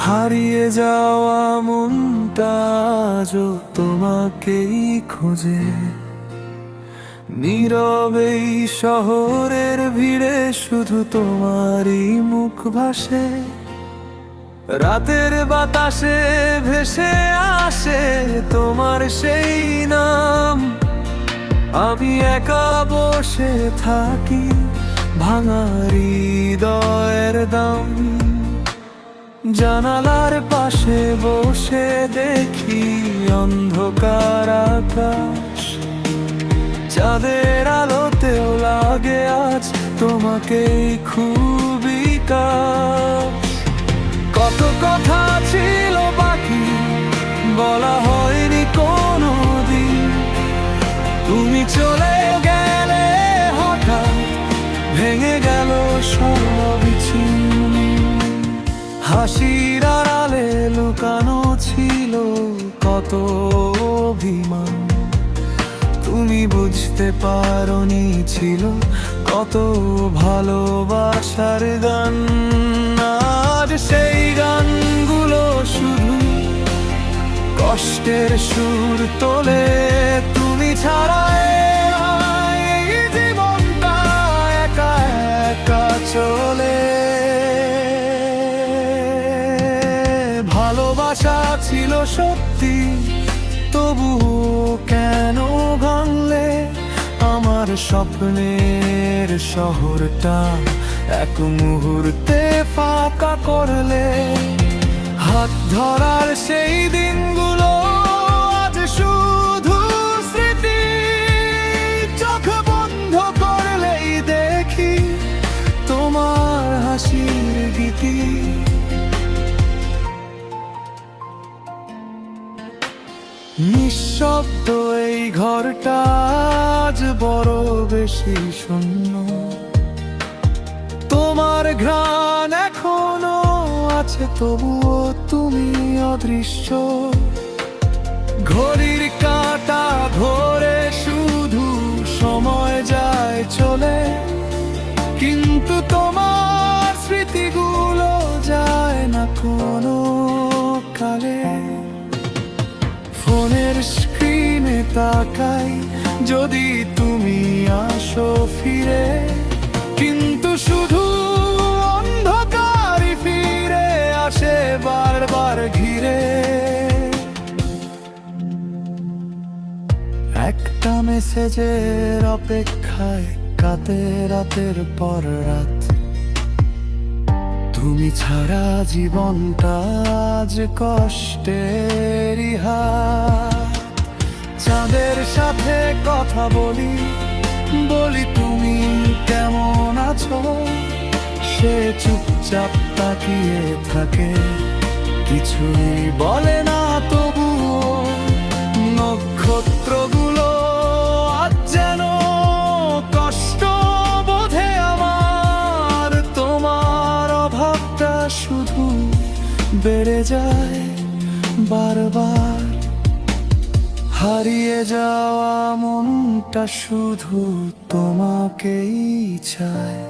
হারিয়ে যাওয়া মনটা আজও তোমাকেই খোঁজে। নীরবে এই শহরের ভিড়ে শুধু তোমারই মুখ ভাসে। রাতের বাতাসে ভেসে আসে তোমার সেই নাম। আমি একা বসে থাকি ভাঙা হৃদয়ের দাম। জানালার পাশে বসে দেখি অন্ধকার আকাশ। চাঁদের আলোতেও লাগে আজ তোমাকেই খুবই কাছ। কত কথা ছিল বাকি বলা হয়নি কোনো দিন। তুমি চলে গেলে হঠাৎ ভেঙে গেল সব চিহ্ন। হাসির আড়ালে লুকানো ছিল কত অভিমান। তুমি বুঝতে পারোনি ছিল কত ভালোবাসার গান। আর সেই গানগুলো শুধু কষ্টের সুর তোলে। তুমি ছাড়া এই জীবনটা একা একা চলে। ভালোবাসা ছিল সত্যি, তবুও কেন ভাঙলে আমার স্বপ্নের শহরটা এক মুহূর্তে ফাঁকা করলে। হাত ধরার সেই দিনগুলো আজ শুধু স্মৃতি। চোখ বন্ধ করলেই দেখি তোমার হাসির গীতি। নিঃশব্দ এই ঘরটা আজ বড় বেশি শূন্য। তোমার ঘ্রাণ এখনো আছে, তবুও তুমি অদৃশ্য। ঘড়ির কাঁটা ধরে শুধু সময় যায় চলে, কিন্তু তোমার স্মৃতিগুলো যায় না কোনো কালে। ফোনের স্ক্রিনে তাকাই যদি তুমি আসো ফিরে, কিন্তু শুধু অন্ধকারই ফিরে আসে বারবার ঘিরে। একটা মেসেজের অপেক্ষায় কাটে রাতের পর রাত। তুমি ছাড়া জীবনটা আজ কষ্টেরই হাত। চাঁদের সাথে কথা বলি, বলি তুমি কেমন আছো। সে চুপচাপ তাকিয়ে থাকে, কিছুই বলে না তবুও। নক্ষত্রগুলো আজ যেন কষ্ট বোধে আমার। তোমার অভাবটা শুধু বেড়ে যায় বারবার। হারিয়ে যাওয়া মনটা শুধু তোমাকেই চায়।